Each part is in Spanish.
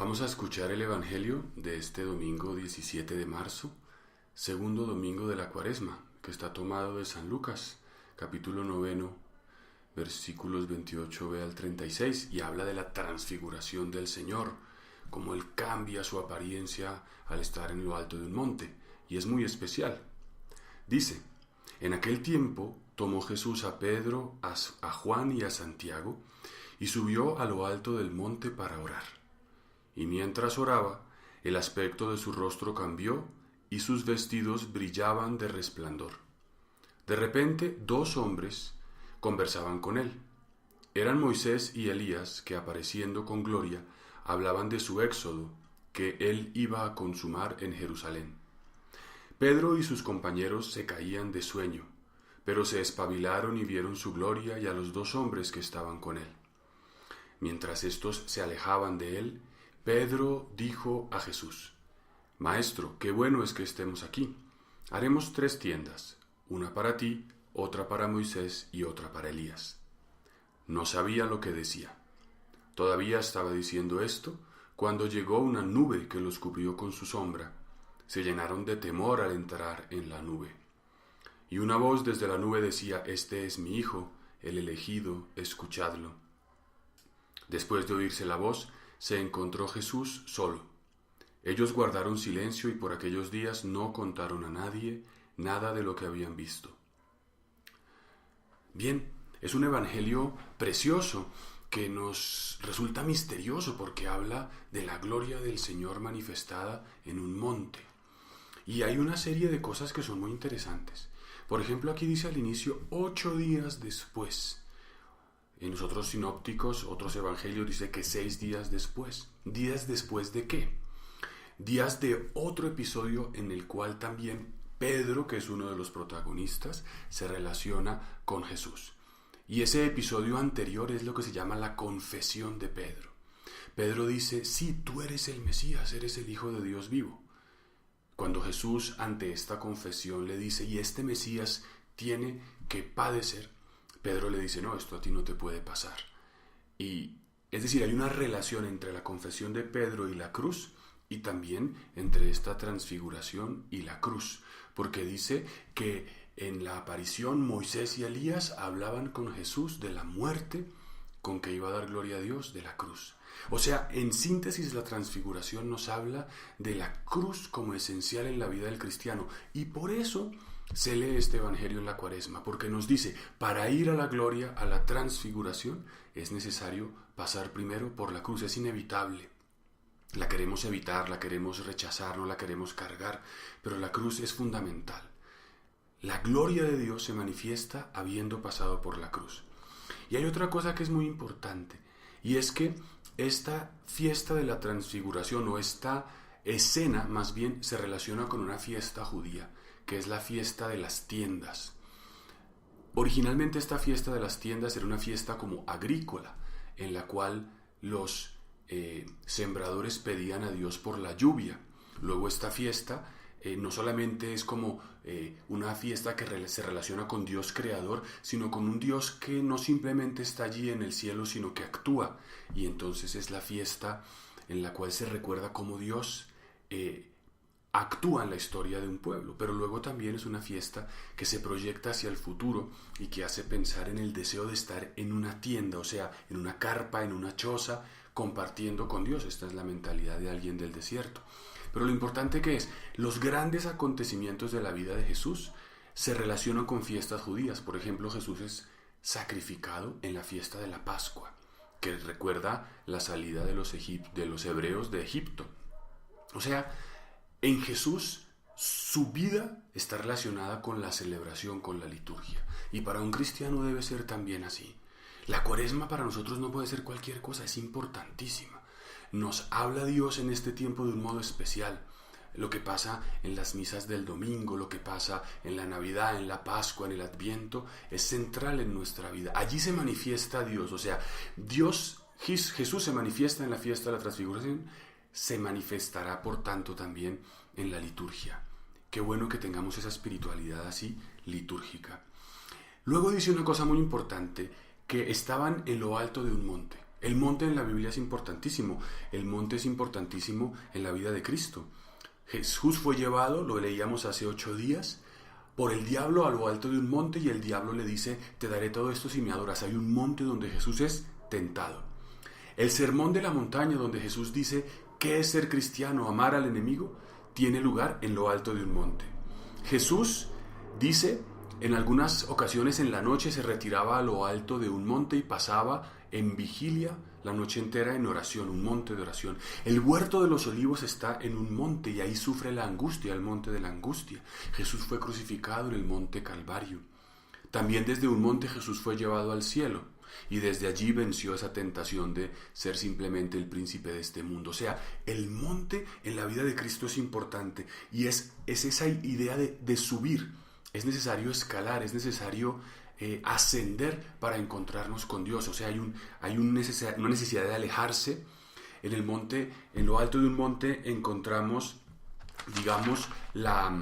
Vamos a escuchar el Evangelio de este domingo 17 de marzo, segundo domingo de la Cuaresma, que está tomado de San Lucas, capítulo 9, versículos 28b al 36, y habla de la transfiguración del Señor, cómo Él cambia su apariencia al estar en lo alto de un monte, y es muy especial. Dice: en aquel tiempo tomó Jesús a Pedro, a Juan y a Santiago, y subió a lo alto del monte para orar. Y mientras oraba, el aspecto de su rostro cambió, y sus vestidos brillaban de resplandor. De repente, dos hombres conversaban con él. Eran Moisés y Elías, que apareciendo con gloria, hablaban de su éxodo, que él iba a consumar en Jerusalén. Pedro y sus compañeros se caían de sueño, pero se espabilaron y vieron su gloria y a los dos hombres que estaban con él. Mientras estos se alejaban de él, Pedro dijo a Jesús: Maestro, qué bueno es que estemos aquí. Haremos 3 tiendas, una para ti, otra para Moisés y otra para Elías. No sabía lo que decía. Todavía estaba diciendo esto cuando llegó una nube que los cubrió con su sombra. Se llenaron de temor al entrar en la nube. Y una voz desde la nube decía: Este es mi Hijo, el elegido, escuchadlo. Después de oírse la voz, se encontró Jesús solo. Ellos guardaron silencio y por aquellos días no contaron a nadie nada de lo que habían visto. Bien, es un evangelio precioso que nos resulta misterioso porque habla de la gloria del Señor manifestada en un monte. Y hay una serie de cosas que son muy interesantes. Por ejemplo, aquí dice al inicio 8 días después. En los otros sinópticos, otros evangelios, dice que 6 días después. ¿Días después de qué? Días de otro episodio en el cual también Pedro, que es uno de los protagonistas, se relaciona con Jesús. Y ese episodio anterior es lo que se llama la confesión de Pedro. Pedro dice: sí, tú eres el Mesías, eres el Hijo de Dios vivo. Cuando Jesús ante esta confesión le dice: y este Mesías tiene que padecer, Pedro le dice: no, esto a ti no te puede pasar. Y es decir, hay una relación entre la confesión de Pedro y la cruz, y también entre esta transfiguración y la cruz, porque dice que en la aparición Moisés y Elías hablaban con Jesús de la muerte con que iba a dar gloria a Dios, de la cruz. O sea, en síntesis, la transfiguración nos habla de la cruz como esencial en la vida del cristiano, y por eso se lee este evangelio en la Cuaresma, porque nos dice: para ir a la gloria, a la transfiguración, es necesario pasar primero por la cruz. Es inevitable. La queremos evitar, la queremos rechazar, no la queremos cargar, pero la cruz es fundamental. La gloria de Dios se manifiesta habiendo pasado por la cruz. Y hay otra cosa que es muy importante, y es que esta fiesta de la transfiguración, o esta escena más bien, se relaciona con una fiesta judía, que es la fiesta de las tiendas. Originalmente esta fiesta de las tiendas era una fiesta como agrícola, en la cual los sembradores pedían a Dios por la lluvia. Luego esta fiesta no solamente es como una fiesta que se relaciona con Dios creador, sino con un Dios que no simplemente está allí en el cielo, sino que actúa. Y entonces es la fiesta en la cual se recuerda cómo Dios actúa en la historia de un pueblo, pero luego también es una fiesta que se proyecta hacia el futuro y que hace pensar en el deseo de estar en una tienda, o sea, en una carpa, en una choza, compartiendo con Dios. Esta es la mentalidad de alguien del desierto. Pero lo importante que es, los grandes acontecimientos de la vida de Jesús se relacionan con fiestas judías. Por ejemplo, Jesús es sacrificado en la fiesta de la Pascua, que recuerda la salida de los hebreos de Egipto. O sea, en Jesús su vida está relacionada con la celebración, con la liturgia. Y para un cristiano debe ser también así. La Cuaresma para nosotros no puede ser cualquier cosa, es importantísima. Nos habla Dios en este tiempo de un modo especial. Lo que pasa en las misas del domingo, lo que pasa en la Navidad, en la Pascua, en el Adviento, es central en nuestra vida. Allí se manifiesta Dios, o sea, Jesús se manifiesta en la fiesta de la transfiguración, se manifestará por tanto también en la liturgia. Qué bueno que tengamos esa espiritualidad así litúrgica. Luego dice una cosa muy importante, que estaban en lo alto de un monte. El monte en la Biblia es importantísimo. El monte es importantísimo en la vida de Cristo. Jesús fue llevado, lo leíamos hace 8 días, por el diablo a lo alto de un monte, y el diablo le dice: te daré todo esto si me adoras. Hay un monte donde Jesús es tentado. El sermón de la montaña, donde Jesús dice qué es ser cristiano, amar al enemigo, tiene lugar en lo alto de un monte. Jesús dice, en algunas ocasiones en la noche se retiraba a lo alto de un monte y pasaba en vigilia la noche entera en oración, un monte de oración. El huerto de los olivos está en un monte y ahí sufre la angustia, el monte de la angustia. Jesús fue crucificado en el monte Calvario. También desde un monte Jesús fue llevado al cielo y desde allí venció esa tentación de ser simplemente el príncipe de este mundo. O sea, el monte en la vida de Cristo es importante y es esa idea de subir. Es necesario escalar, es necesario ascender para encontrarnos con Dios. O sea, hay una necesidad de alejarse. En el monte, en lo alto de un monte, encontramos, digamos, la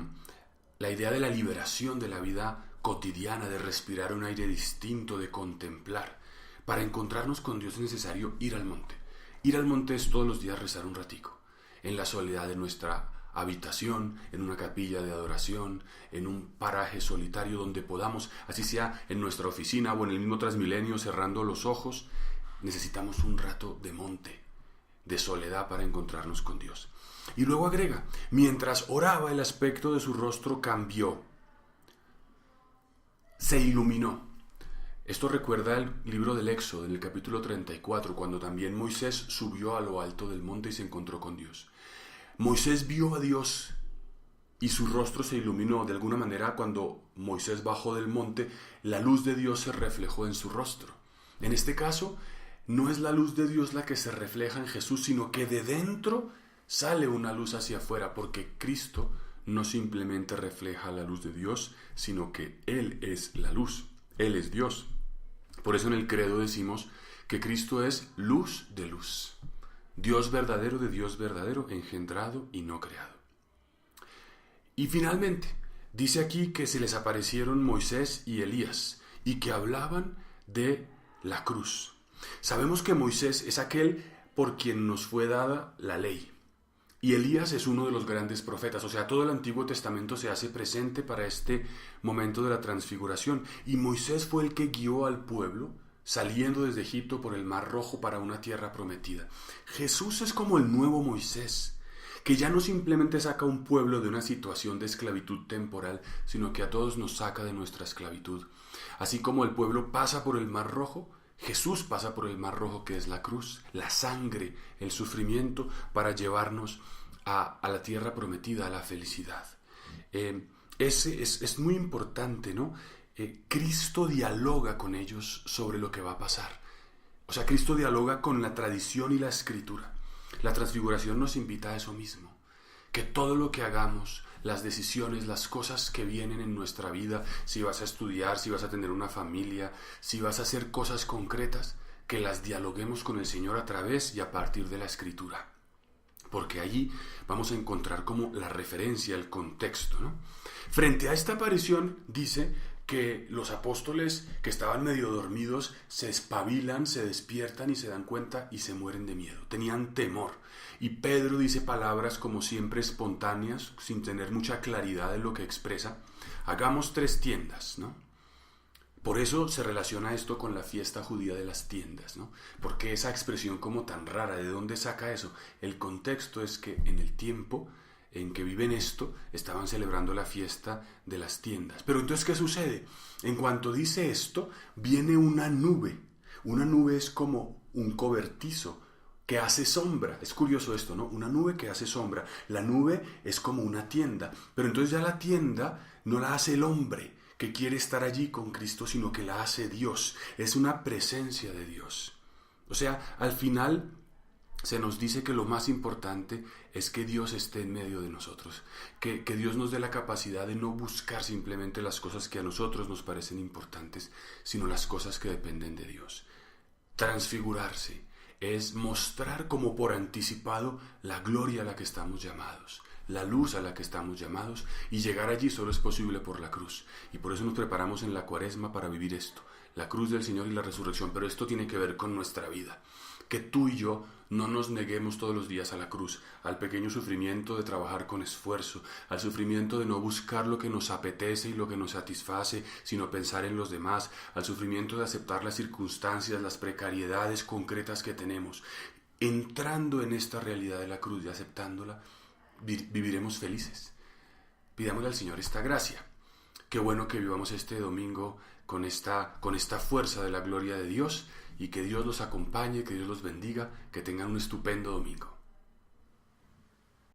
idea de la liberación de la vida cotidiana, de respirar un aire distinto, de contemplar. Para encontrarnos con Dios es necesario ir al monte. Ir al monte es todos los días rezar un ratico, en la soledad de nuestra habitación, en una capilla de adoración, en un paraje solitario donde podamos, así sea en nuestra oficina o en el mismo Transmilenio, cerrando los ojos. Necesitamos un rato de monte, de soledad, para encontrarnos con Dios. Y luego agrega: mientras oraba, el aspecto de su rostro cambió, se iluminó. Esto recuerda el libro del Éxodo, en el capítulo 34, cuando también Moisés subió a lo alto del monte y se encontró con Dios. Moisés vio a Dios y su rostro se iluminó. De alguna manera, cuando Moisés bajó del monte, la luz de Dios se reflejó en su rostro. En este caso, no es la luz de Dios la que se refleja en Jesús, sino que de dentro sale una luz hacia afuera, porque Cristo no simplemente refleja la luz de Dios, sino que Él es la luz, Él es Dios. Por eso en el credo decimos que Cristo es luz de luz, Dios verdadero de Dios verdadero, engendrado y no creado. Y finalmente, dice aquí que se les aparecieron Moisés y Elías y que hablaban de la cruz. Sabemos que Moisés es aquel por quien nos fue dada la ley. Y Elías es uno de los grandes profetas. O sea, todo el Antiguo Testamento se hace presente para este momento de la transfiguración. Y Moisés fue el que guió al pueblo saliendo desde Egipto por el Mar Rojo para una tierra prometida. Jesús es como el nuevo Moisés, que ya no simplemente saca a un pueblo de una situación de esclavitud temporal, sino que a todos nos saca de nuestra esclavitud. Así como el pueblo pasa por el Mar Rojo, Jesús pasa por el Mar Rojo, que es la cruz, la sangre, el sufrimiento, para llevarnos a la tierra prometida, a la felicidad. Es muy importante, ¿no? Cristo dialoga con ellos sobre lo que va a pasar. O sea, Cristo dialoga con la tradición y la escritura. La transfiguración nos invita a eso mismo, que todo lo que hagamos, las decisiones, las cosas que vienen en nuestra vida, si vas a estudiar, si vas a tener una familia, si vas a hacer cosas concretas, que las dialoguemos con el Señor a través y a partir de la Escritura. Porque allí vamos a encontrar como la referencia, el contexto, ¿no? Frente a esta aparición dice que los apóstoles que estaban medio dormidos se espabilan, se despiertan y se dan cuenta y se mueren de miedo. Tenían temor. Y Pedro dice palabras como siempre espontáneas, sin tener mucha claridad en lo que expresa. Hagamos 3 tiendas, ¿no? Por eso se relaciona esto con la fiesta judía de las tiendas, ¿no? Porque esa expresión como tan rara, ¿de dónde saca eso? El contexto es que en el tiempo en que viven esto, estaban celebrando la fiesta de las tiendas. Pero entonces, ¿qué sucede? En cuanto dice esto, viene una nube. Una nube es como un cobertizo que hace sombra. Es curioso esto, ¿no? Una nube que hace sombra. La nube es como una tienda. Pero entonces ya la tienda no la hace el hombre que quiere estar allí con Cristo, sino que la hace Dios. Es una presencia de Dios. O sea, al final se nos dice que lo más importante es que Dios esté en medio de nosotros, que Dios nos dé la capacidad de no buscar simplemente las cosas que a nosotros nos parecen importantes, sino las cosas que dependen de Dios. Transfigurarse es mostrar como por anticipado la gloria a la que estamos llamados, la luz a la que estamos llamados, y llegar allí solo es posible por la cruz. Y por eso nos preparamos en la Cuaresma para vivir esto, la cruz del Señor y la resurrección. Pero esto tiene que ver con nuestra vida. que tú y yo no nos neguemos todos los días a la cruz, al pequeño sufrimiento de trabajar con esfuerzo, al sufrimiento de no buscar lo que nos apetece y lo que nos satisface, sino pensar en los demás, al sufrimiento de aceptar las circunstancias, las precariedades concretas que tenemos. Entrando en esta realidad de la cruz y aceptándola, viviremos felices. Pidámosle al Señor esta gracia. Qué bueno que vivamos este domingo con esta fuerza de la gloria de Dios, y que Dios los acompañe, que Dios los bendiga, que tengan un estupendo domingo.